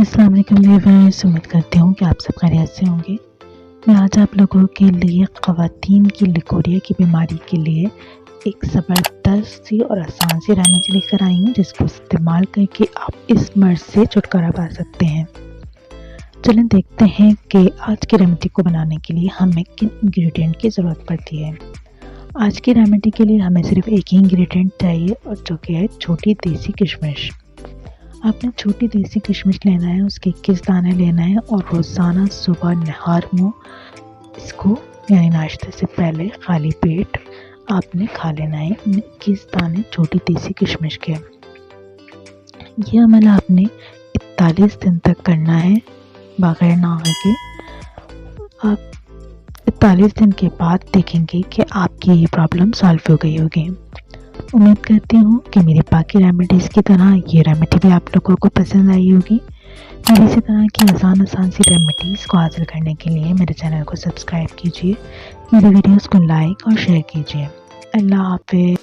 अस्सलाम वालेकुम व्यूअर्स, उम्मीद करती हूँ कि आप सब खैरियत से होंगे। मैं आज आप लोगों के लिए ख़वातीन की लिकोरिया की बीमारी के लिए एक ज़बरदस्त सी और आसान सी रेमेडी लेकर आई हूँ, जिसको इस्तेमाल करके आप इस मर्ज़ से छुटकारा पा सकते हैं। चलें देखते हैं कि आज की रेमेडी को बनाने के लिए हमें किन इंग्रेडिएंट की ज़रूरत पड़ती है। आज की रेमेडी के लिए हमें सिर्फ एक ही इंग्रेडिएंट चाहिए, और जो कि है छोटी देसी किशमिश। आपने छोटी देसी किशमिश लेना है, उसके 21 दाने लेना है और रोज़ाना सुबह नहार मुँह इसको यानी नाश्ते से पहले खाली पेट आपने खा लेना है 21 दाने छोटी देसी किशमिश के। ये अमल आपने 41 दिन तक करना है बगैर नागे के। आप 41 दिन के बाद देखेंगे कि आपकी ये प्रॉब्लम सॉल्व हो गई होगी। उम्मीद करती हूँ कि मेरी बाकी रेमेडीज़ की तरह ये रेमेडी भी आप लोगों को पसंद आई होगी। और इसी तरह की आसान सी रेमेडीज़ को हासिल करने के लिए मेरे चैनल को सब्सक्राइब कीजिए, मेरे वीडियोस को लाइक और शेयर कीजिए। अल्लाह हाफ़िज़।